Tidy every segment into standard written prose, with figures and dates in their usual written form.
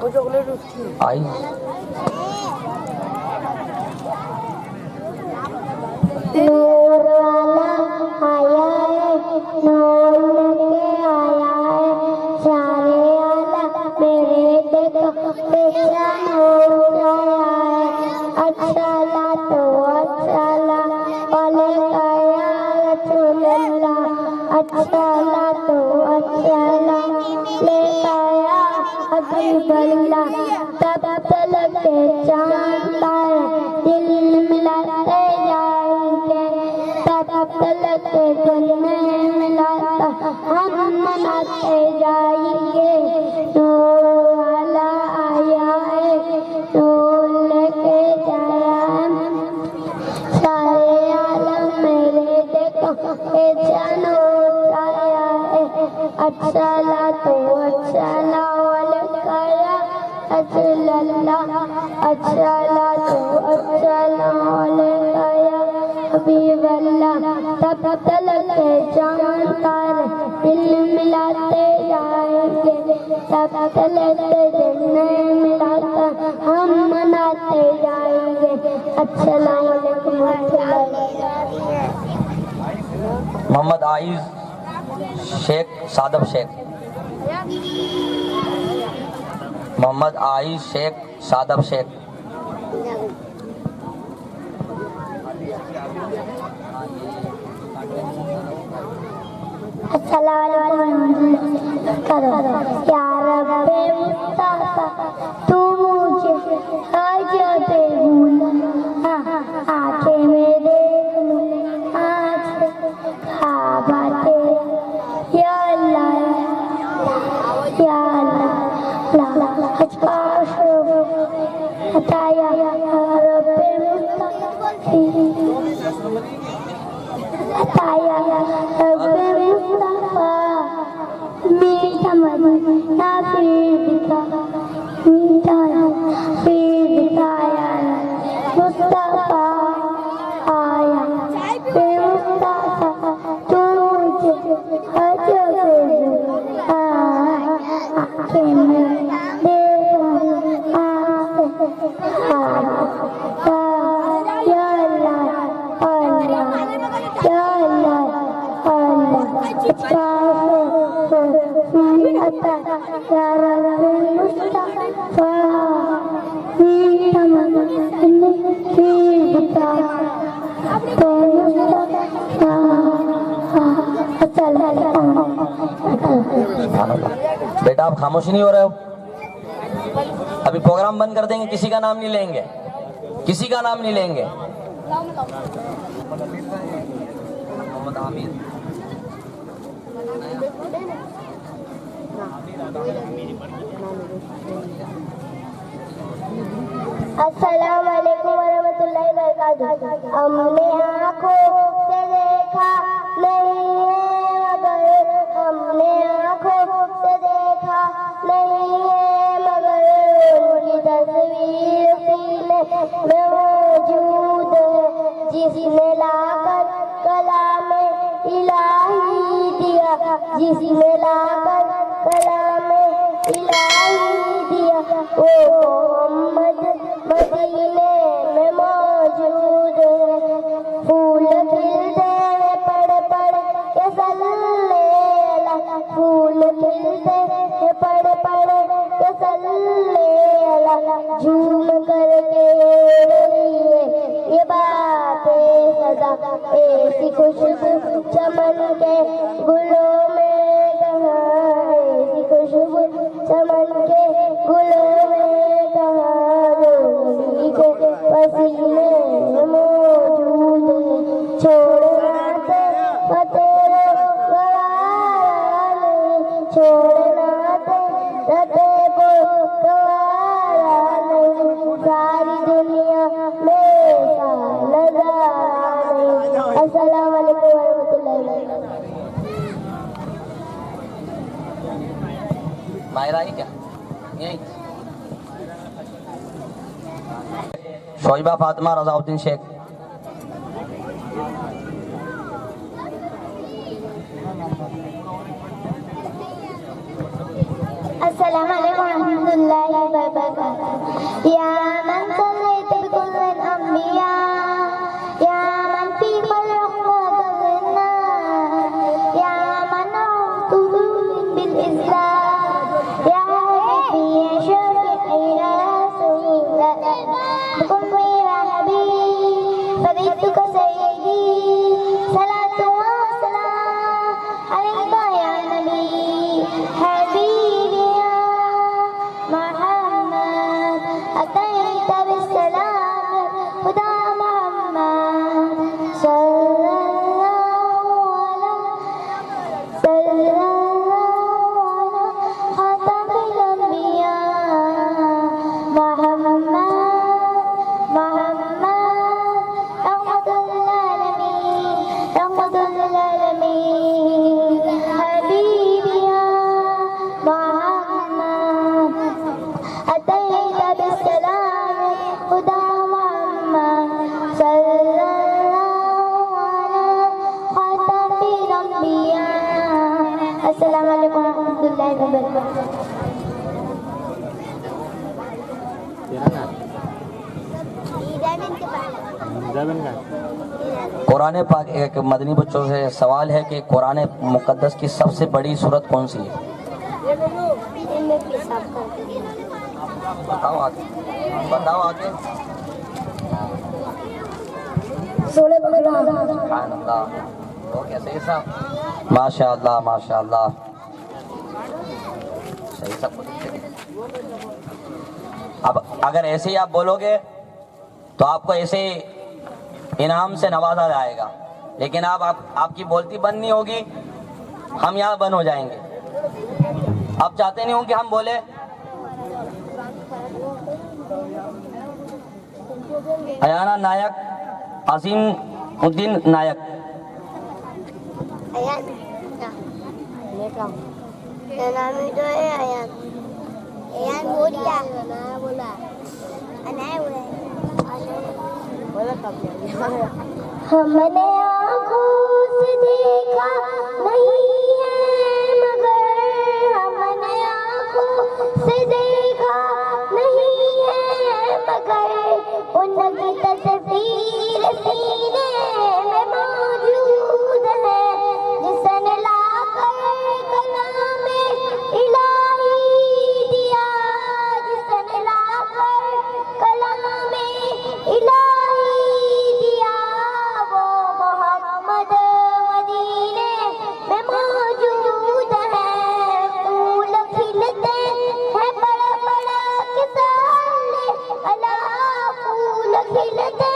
आई नूर वाला आया है, नूर लेके आया है, सारे आला मेरे देखो बेचा नूर आया है। अच्छा ला तो अच्छा ला वाले आया रसूलल्लाह, अच्छा ला तो अच्छा ला ले आया हबीबल्लाह। तब तलक के चांद तारे दिल मिलाते जाएंगे, तब तलक के दिल में मिलाता हम मनाते जाएंगे। नूर वाला आया है, नूर लेके जाया है, सारे आलम मेरे देखो बेचा नूर आया है। अच्छा ला तो अच्छा ला वाले काया रसूलल्लाह, अच्छा ला तो अच्छा ला वाले काया हबीबल्लाह। तब तलक के चांद तारे दिल मिलाते जाएंगे, तब तलक के दिल में मिलाता हम मनाते जाएंगे। अस्सलाम वालेकुम मोहम्मद आइज शेख सादब शेख, मोहम्मद आइज शेख सादब शेख। या रब्बे मुस्तफा तू मुझे अजब भूला, आंखें में देख लूं आज खाबा तेरा। या अल्लाह या अल्लाह हजकाश हटाया रब्बे मुस्तफा हटाया रब्बे मुस्तफा मीठा मदीना फिर दिखा, मीठा फिर दिखाया मुस्तफा आया बे मुस्तफा तू मुझे अजब भूला, आंखें में देखूं या अल्लाह अल्लाह या अल्लाह अल्लाह या रब्बे मुस्तफा मीठा मदीना फिर दिखा तो मुस्तफा। बेटा आप खामोश नहीं हो रहे हो? अभी प्रोग्राम बंद कर देंगे, किसी का नाम नहीं लेंगे, किसी का नाम नहीं लेंगे। मोहम्मद आमिर अस्सलाम वालेकुम वरहमतुल्लाहि वबरकातुहू। हमने आँखों से देखा नहीं है मगर, हमने आँखों से देखा नहीं है मगर, उनकी तस्वीर सीने में मौजूद है, जिसने लाकर कलाम इलाही दिया, जिसने लाकर कलाम इलाही दिया, वो मोहम्मद मदीने में मौजूद है। फूल खिलते हैं पड़ पड़ के सल्ले अला, फूल खिलते हैं पड़ पड़ के सल्ले अला, झूम करके रही है ये बातें सदा, ऐसी खुशबू चमन के गुलों में कहाँ, ऐसी खुशबू चमन के गुलों में कहाँ, रोली के पसीने मौजूद है। छोड़ना ते तेरे गवारा नहीं, छोड़ना ते को गवारा नहीं, सारी दुनिया में सा नजारा नहीं। अस्सलाम वालेकुम वरहमतुल्लाहि वबरकातुहू। मायरा आई क्या? यहीं शोइबा फातिमा रजाउद्दीन शेख। अस्सलाम वालेकुम रहमतुल्लाहि व बरकातुहू। या मन सल्लैत बिकुल्लिल अंबिया, या मन फी खल्क़ना, या मन अतुहू बिल इस्लाम, या हबीबी या शफीई या रसूलल्लाह कुम्मी व हबीब फरीदुक सय्यदी सलातु व सलाम अलैका या नबी हबीबी या मुहम्मद अतैत बिस्सलाम खुदा मुहम्मद सल्लल्लाहु अलैहि खातमुल अंबिया मुहम्मद रहमतुल आलमीन हबीबी या मुहम्मद अतैत बिस्सलाम खुदा मुहम्मद सल्लल्लाहु अलैहि खातमुल अंबिया। अस्सलामु अलैकुम व रहमतुल्लाहि व बरकातुहू। कुरान पाक, एक मदनी बच्चों से सवाल है कि कुरान मुकद्दस की सबसे बड़ी सूरत कौन सी है? बताओ आगे, बताओ आगे। सूरह बकरा। सुभान अल्लाह। तो कैसे ही साहब? माशाअल्लाह माशाअल्लाह, सही सब कुछ। अब अगर ऐसे ही आप बोलोगे तो आपको ऐसे इनाम से नवाजा जाएगा, लेकिन आपकी बोलती बंद नहीं होगी, हम यहाँ बंद हो जाएंगे। आप चाहते नहीं हो कि हम बोले? अयाना नायक, अजीम उद्दीन नायक। अयान नाम ही तो है अयान। अयान बोला हमने आँखों से देखा नहीं है मगर, हमने आँखों से देखा नहीं है मगर, उनकी तस्वीर सीने में मौजूद है, जिसने लाकर कलामे इलाही दिया, जिसने लाकर कलामे इलाही दिया, वो मोहम्मद मदीने में मौजूद है। फूल खिलते हैं बड़ा बड़ा किसाले अला, फूल खिलते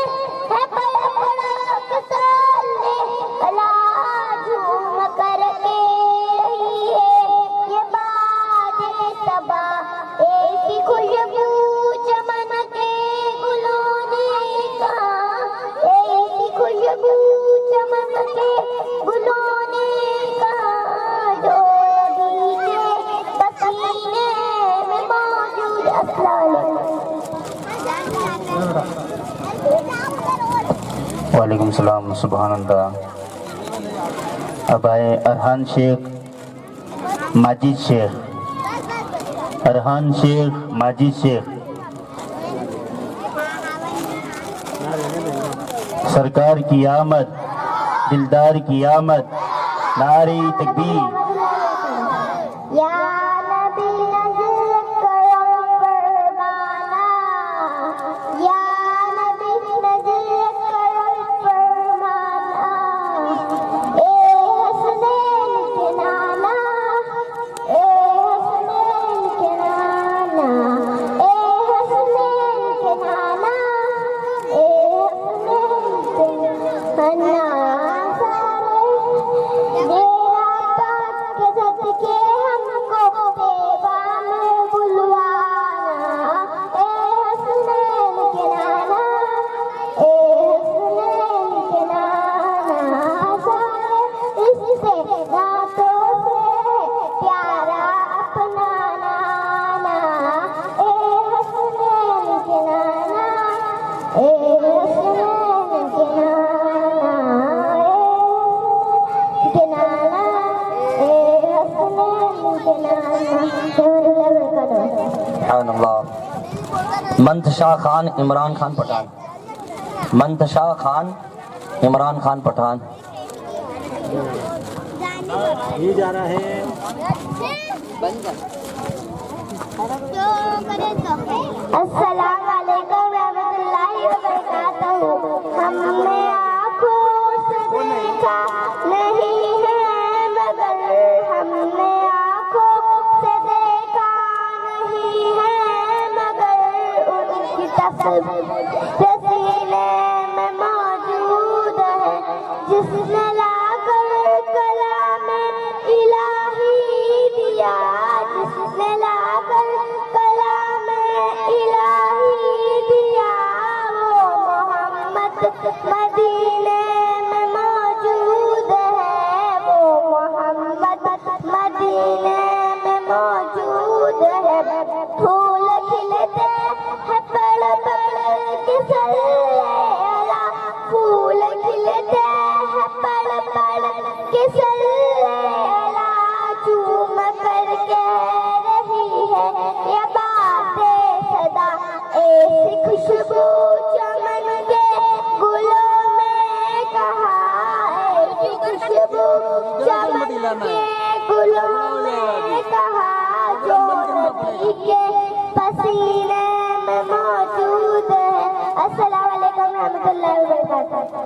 हैं बड़ा बड़ा किसाले अला, झूम कर के रही है ये बादे सबा, ऐसी खुशबू चमन के गुलों ने कहा, ऐसी खुशबू चमन के गुलों ने कहा, जो अभी के पसीने में मौजूद। अस्सलाम वालेकुम सलाम। सुभान अल्लाह। अब आए अरहान शेख, माजिद शेख। अरहान शेख, माजिद शेख। सरकार की आमद, दिलदार की आमद, नारे तकबीर। या नबी नज़र करम फरमाना, या नबी नज़र करम फरमाना, ए हसनैन के नाना, ए हसनैन के नाना, ए हसनैन के नाना, ए हसनैन के नाना, मेरा पाक मंतशा खान इमरान खान पठान। मंतशा खान इमरान खान पठान। ये जा रहा है। अस्सलाम वालेकुम रहमतुल्लाहि व बरकातहू। हमने आँखों से देखा नहीं है मगर हमने आँखों से देखा नहीं है मगर उनकी तस्वीर सीने में मौजूद है जिसने लाकर कलामे इलाही दिया, जिसने लाकर कलामे इलाही दिया। वो मोहम्मद मदीने में मौजूद है, वो मोहम्मद मदीने में मौजूद है। फूल खिलते हैं पड़ पड़ के सल्लेला, फूल खिलते हैं पड़ पड़ के सल्लेला। चूम कर कह रही है ये बातें सदा, ऐसी खुशबू चमन के गुलों में कहा, ऐसी खुशबू चमन के गुलों में कहा जो नबी के पसीने में मौजूद है। अस्सलाम वालेकुम रहमतुल्लाहि व बरकातहू।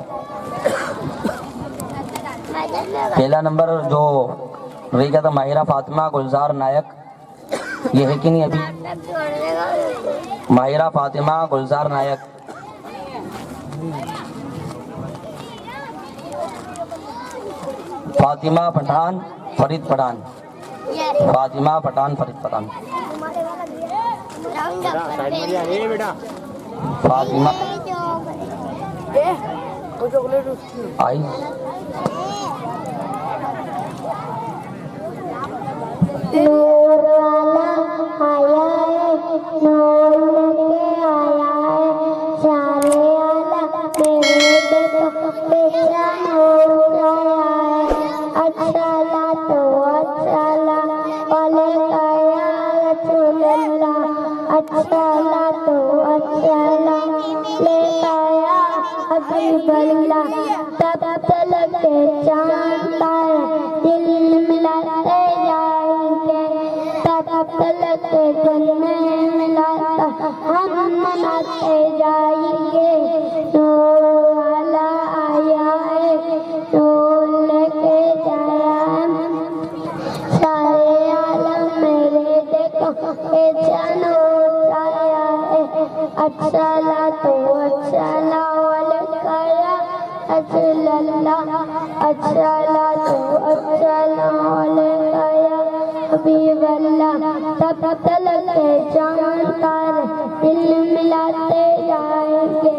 पहला नंबर जो रहेगा तो माहिरा फातिमा गुलजार नायक, ये है कि नहीं अभी? माहिरा फातिमा गुलजार नायक। फातिमा पठान फरीद पठान। फातिमा पठान फरीद पठान। फातिमा आई नूर वाला आया है, नूर लेके आया है, जाने वाला मेरे देखो बेचा नूर आया है। अच्छा ला तो अच्छा ला वाले आया रसूलुल्लाह, अच्छा ला तो अच्छा ला ले आया हबीबुल्लाह। तब तलक के चांद तारे दिल मिलाते जाएंगे, तब तलक के दिल में मिलाता हम मनाते जाएंगे। नूर वाला आया है, नूर लेके जाया है, सारे आलम मेरे देखो ये नूर आया है। अच्छा ला तो अच्छा ला वाले काया रसूलुल्लाह, अच्छा ला तो अच्छा ला वाले काया हबीबुल्लाह। तब तलक के चांद तारे दिल मिलाते जाएंगे,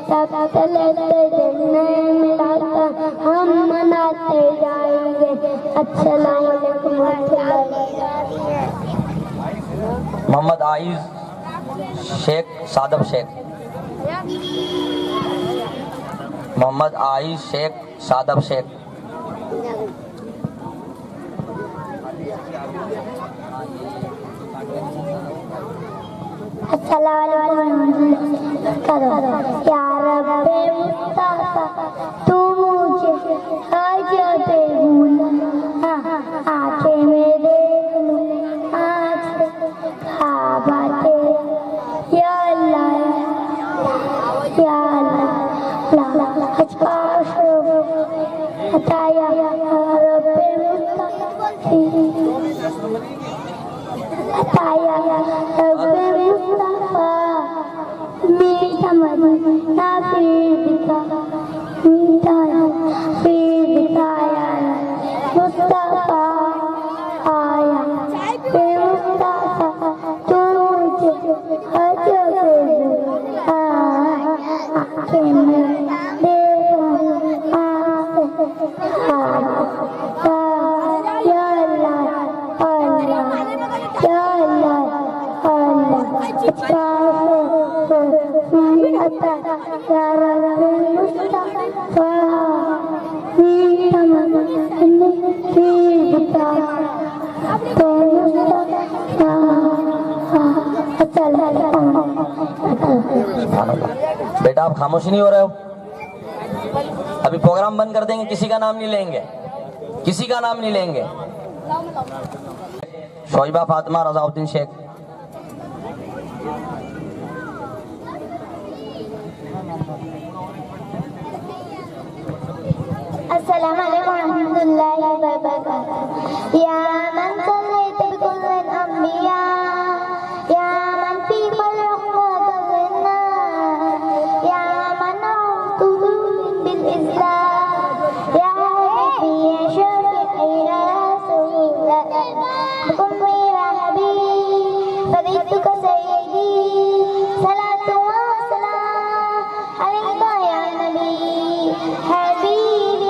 तब तलक के दिल में मिलाता हम मनाते जाएंगे। अस्सलाम वालेकुम रहमतुल्लाहि। मोहम्मद आइज शेख सादब शेख। मोहम्मद आइज शेख सादब शेख। या रब्बे मुस्तफा तू मुझे अजब भूला, आंखें में देख लूं आज खाबा तेरा। या अल्लाह या अल्लाह हजकाश हटाया रब्बे मुस्तफा हटाया रब्बे मुस्तफा मीठा मदीना फिर दिखा, मीठा फिर दिखाया मुस्तफा आया बे मुस्तफा तू मुझे अजब आंखें में देखूं या अल्लाह अल्लाह या अल्लाह अल्लाह या रब्बे मुस्तफा मीठा मदीना फिर दिखा तो मुस्तफा। अस्सलाम वालेकुम। सुभान अल्लाह। बेटा आप खामोश नहीं हो रहे हो? अभी प्रोग्राम बंद कर देंगे, किसी का नाम नहीं लेंगे, किसी का नाम नहीं लेंगे। शोइबा फातिमा रजाउद्दीन शेख। अस्सलामु अलैकुम रहमतुल्लाहि व बरकातुहू। या मन सल्लैत बिकुल्लिल अंबिया या मन फी खलक़त लिन्नास या मन अऊतु बिल इस्लाम या हबीबी या शफीई या रसूलल्लाह कुम्मी व हबीब फरीदुका सय्यदी सलातु व सलाम अलैका या नबी हबीब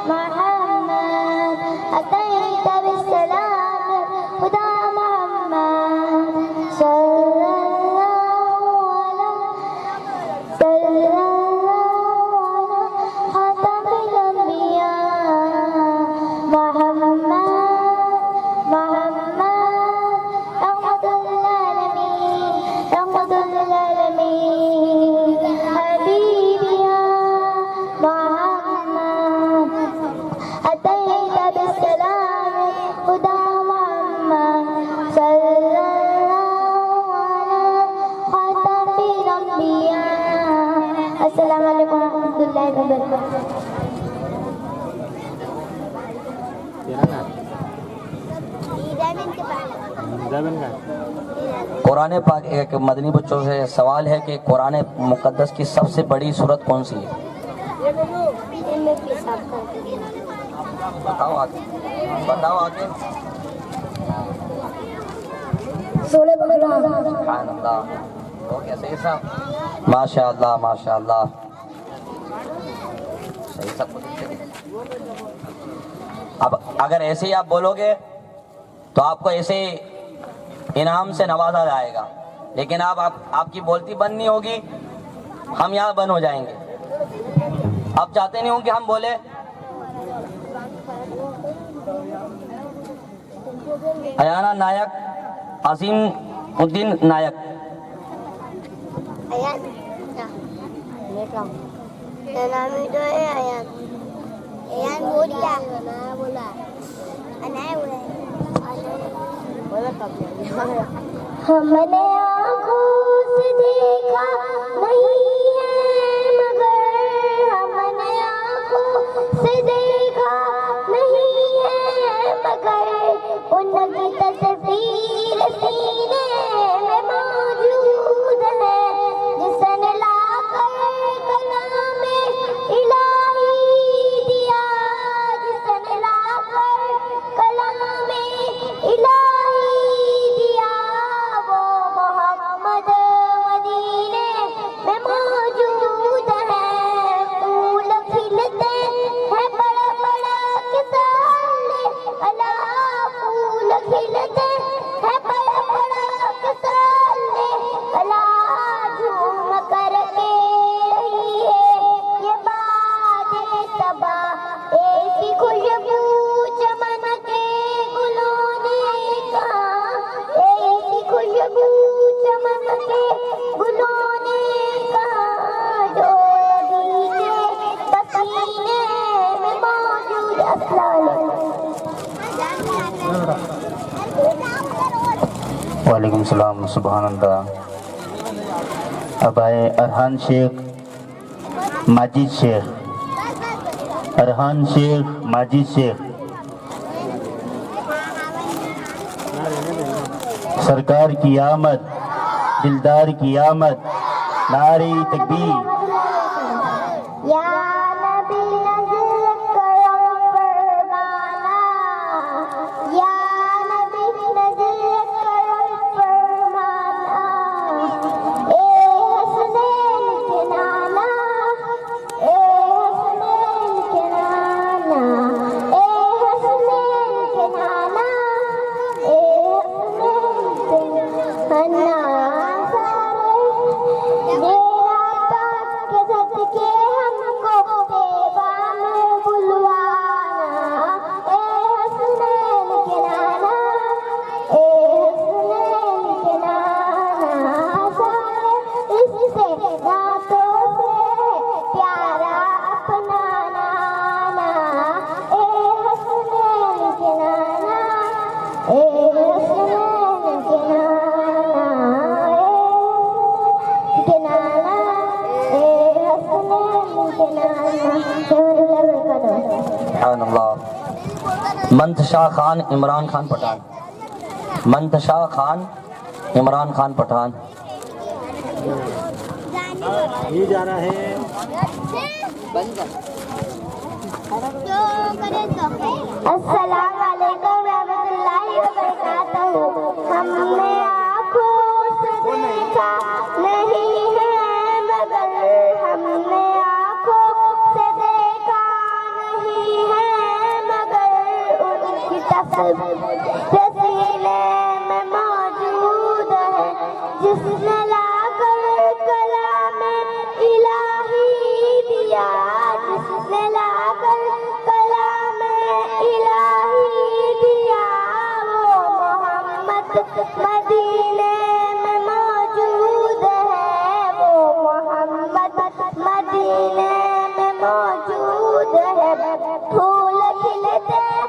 मोहम्मद अतैत बिस्सलाम खुदा मोहम्मद सल्लल्लाहु अलैहि खातमुल अंबिया मोहम्मद रहमतुल आलमीन हबीबिया मोहम्मद अतैत बिस्सलाम खुदा मोहम्मद सल्लल्लाहु अलैहि खातमुल अंबिया। अस्सलामु अलैकुम रहमतुल्लाहि व बरकातुहू। तेरा नाम जाबिन का कुरान पाक, एक मदनी बच्चों से सवाल है कि कुरान मुकद्दस की सबसे बड़ी सूरत कौन सी है? बताओ आगे, बताओ आगे। सूरह बकरा। सुभान अल्लाह। हो गया सही साहब, माशाअल्लाह माशाअल्लाह, सही सब कुछ। अब अगर ऐसे ही आप बोलोगे तो आपको ऐसे इनाम से नवाजा जाएगा, लेकिन आपकी बोलती बंद नहीं होगी, हम यहाँ बंद हो जाएंगे। आप चाहते नहीं हो कि हम बोले? अयाना नायक, अजीम उद्दीन नायक। अयान नाम ही तो है अयान। अयान बोल क्या बोला? अनाया हमने आँखों से देखा नहीं है मगर हमने आँखों से देखा नहीं है मगर उनकी तस्वीर सीने में मौजूद है जिसने लाकर कलाम इलाही दिया, जिसने लाकर कलाम इलाही दिया, वो मोहम्मद मदीने में मौजूद है। फूल खिलते हैं बड़ा बड़ा किसाले अला, फूल खिलते हैं बड़ा बड़ा किसाले अला, झूम करके रही है ये बादे सबा, ऐसी खुशबू चमन के गुलों ने कहा, ऐसी खुशबू चमन के गुलों ने कहा, जो नबी के पसीने में मौजूद। अस्सलाम वालेकुम सलाम। सुभान अल्लाह। अब आए अरहान शेख, माजिद शेख, अरहान शेख, माजिद शेख। सरकार की आमद, दिलदार की आमद, नारे तकबीर। या नबी नज़र करम फरमाना, या नबी नज़र करम फरमाना, ए हसनैन के नाना, ए हसनैन के नाना, ए हसनैन के नाना, ए हसनैन के नाना। मेरा पाक के सदके हमको सुभान अल्लाह। मंतशा खान इमरान खान पठान, मंतशा खान इमरान खान पठान। ये जा रहा है। अस्सलाम वालेकुम रहमतुल्लाहि व बरकातहू। हमने आँखों से देखा नहीं है मगर हमने आँखों से देखा नहीं है मगर उनकी तस्वीर सीने में मौजूद है जिसने लाकर कलाम इलाही दिया, जिसने लाकर कलाम इलाही दिया। वो मोहम्मद मदीने में मौजूद है, वो मोहम्मद मदीने में मौजूद है। फूल खिलते हैं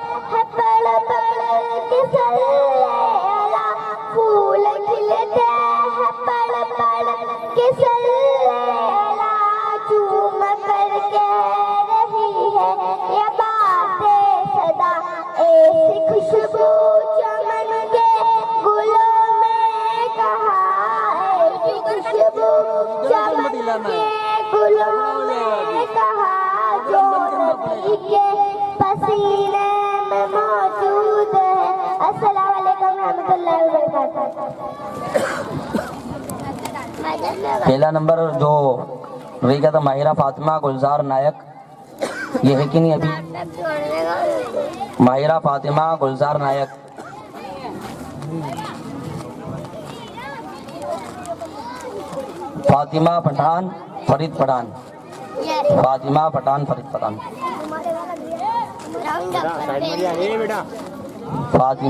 पड़ पड़ के सल्लेला, फूल खिलते हैं पड़ पड़ के सल्लेला। चूम कर कह रही है ये बातें सदा, ऐसी खुशबू चमन के गुलों में कहा, ऐसी खुशबू चमन के गुलों में कहा जो नबी के पसीने में मौजूद है। अस्सलाम वालेकुम रहमतुल्लाहि व बरकातहू। पहला नंबर जो रहेगा तो माहिरा फातिमा गुलजार नायक, ये है कि नहीं अभी? माहिरा फातिमा गुलजार नायक। फातिमा पठान फरीद पठान, फातिमा पठान फरीद पठान। साइड में ये बेटा। फातिमा